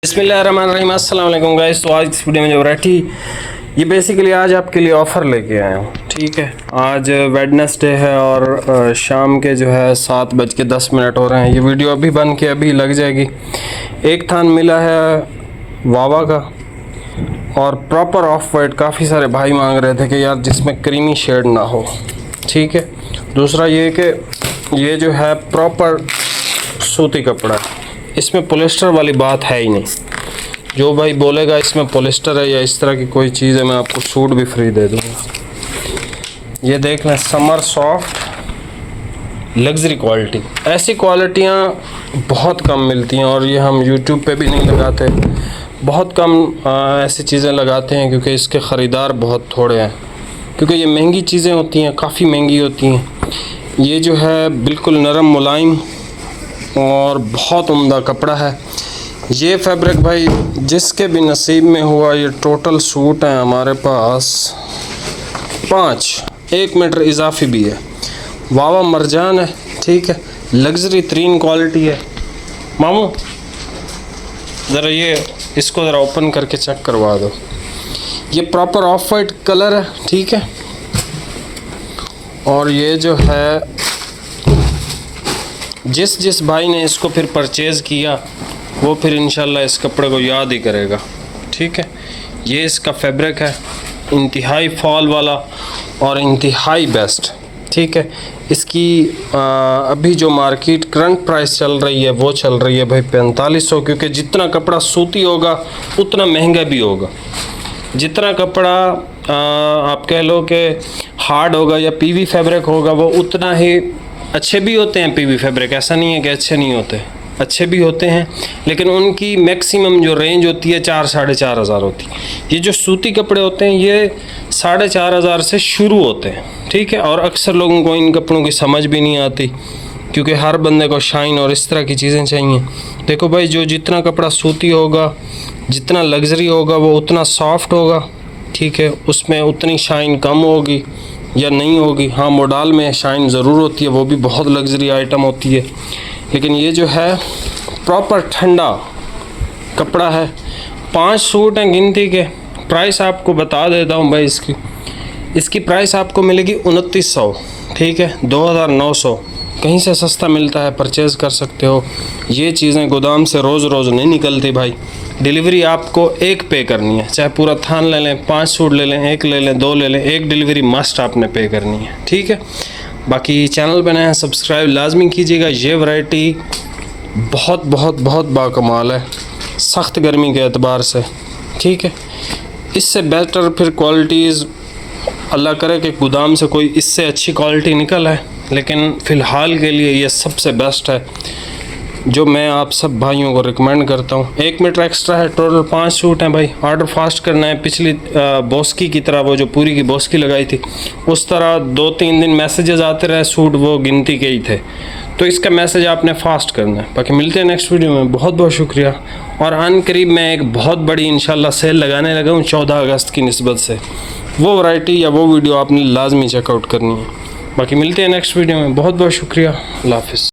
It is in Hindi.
बिस्मिल्लाहिर्रहमानिर्रहीम, अस्सलाम वालेकुम गाइस। तो आज इस वीडियो में जो वैरायटी ये बेसिकली आज आपके लिए ऑफ़र लेके आया हूँ। ठीक है, आज वेडनेसडे है और शाम के जो है 7:10 हो रहे हैं। ये वीडियो अभी बन के अभी लग जाएगी। एक थान मिला है वावा का और प्रॉपर ऑफ वाइट। काफ़ी सारे भाई मांग रहे थे कि यार जिसमें क्रीमी शेड ना हो। ठीक है, दूसरा ये कि ये जो है प्रॉपर सूती कपड़ा है, इसमें पॉलिस्टर वाली बात है ही नहीं। जो भाई बोलेगा इसमें पॉलिस्टर है या इस तरह की कोई चीज़ है, मैं आपको सूट भी फ्री दे दूँगा। ये देख लें, समर सॉफ्ट लग्जरी क्वालिटी। ऐसी क्वालिटियाँ बहुत कम मिलती हैं और ये हम यूट्यूब पे भी नहीं लगाते। बहुत कम ऐसी चीज़ें लगाते हैं क्योंकि इसके ख़रीदार बहुत थोड़े हैं, क्योंकि ये महंगी चीज़ें होती हैं, काफ़ी महंगी होती हैं। ये जो है बिल्कुल नरम मुलायम और बहुत उम्दा कपड़ा है। ये फैब्रिक भाई जिसके भी नसीब में हुआ। ये टोटल सूट हैं हमारे पास 5, 1 मीटर इजाफी भी है। वावा मरजान है, ठीक है, लग्जरी तरीन क्वालिटी है। मामू ज़रा ये इसको ज़रा ओपन करके चेक करवा दो। ये प्रॉपर ऑफ वाइट कलर है, ठीक है। और ये जो है जिस भाई ने इसको फिर परचेज़ किया वो फिर इंशाल्लाह इस कपड़े को याद ही करेगा। ठीक है, ये इसका फैब्रिक है, इंतहाई फॉल वाला और इंतहाई बेस्ट। ठीक है, इसकी अभी जो मार्केट करंट प्राइस चल रही है वो चल रही है भाई 4500, क्योंकि जितना कपड़ा सूती होगा उतना महंगा भी होगा। जितना कपड़ा आप कह लो कि हार्ड होगा या पीवी फैब्रिक होगा वो उतना ही अच्छे भी होते हैं। पीवी फैब्रिक ऐसा नहीं है कि अच्छे नहीं होते, अच्छे भी होते हैं, लेकिन उनकी मैक्सिमम जो रेंज होती है 4-4.5 हज़ार होती है। ये जो सूती कपड़े होते हैं ये 4.5 हज़ार से शुरू होते हैं। ठीक है, और अक्सर लोगों को इन कपड़ों की समझ भी नहीं आती क्योंकि हर बंदे को शाइन और इस तरह की चीज़ें चाहिए। देखो भाई, जो जितना कपड़ा सूती होगा, जितना लग्जरी होगा वो उतना सॉफ्ट होगा। ठीक है, उसमें उतनी शाइन कम होगी या नहीं होगी। हाँ, मॉडल में शाइन ज़रूर होती है, वो भी बहुत लग्जरी आइटम होती है। लेकिन ये जो है प्रॉपर ठंडा कपड़ा है। 5 सूट हैं गिनती के। प्राइस आपको बता देता हूँ भाई, इसकी प्राइस आपको मिलेगी 2900। ठीक है, 2900 कहीं से सस्ता मिलता है, परचेज़ कर सकते हो। ये चीज़ें गोदाम से रोज़ रोज़ नहीं निकलती भाई। डिलीवरी आपको एक पे करनी है, चाहे पूरा थान ले लें, 5 सूट ले लें, 1 ले लें, 2 ले लें, एक डिलीवरी मस्ट आपने पे करनी है। ठीक है, बाकी चैनल पे नए हैं सब्सक्राइब लाजमी कीजिएगा। ये वैरायटी बहुत बहुत बहुत बाकमाल है सख्त गर्मी के एतबार से। ठीक है, इससे बेटर फिर क्वालिटीज़ अल्लाह करे कि गोदाम से कोई इससे अच्छी क्वालिटी निकल है, लेकिन फ़िलहाल के लिए ये सबसे बेस्ट है जो मैं आप सब भाइयों को रिकमेंड करता हूँ। 1 मीटर एक्स्ट्रा है, टोटल 5 सूट हैं भाई। ऑर्डर फास्ट करना है। पिछली बोस्की की तरह, वो जो पूरी की बोस्की लगाई थी उस तरह 2-3 दिन मैसेजेस आते रहे, सूट वो गिनती के ही थे, तो इसका मैसेज आपने फास्ट करना है। बाकी मिलते हैं नेक्स्ट वीडियो में। बहुत बहुत शुक्रिया। और अन करीब मैं एक बहुत बड़ी इंशाल्लाह सेल लगाने लगा हूँ 14 अगस्त की निस्बत से। वो वैरायटी या वो वीडियो आपने लाजमी चेकआउट करनी है। बाकी मिलते हैं नेक्स्ट वीडियो में। बहुत बहुत शुक्रिया। अल्लाह हाफ़िज़।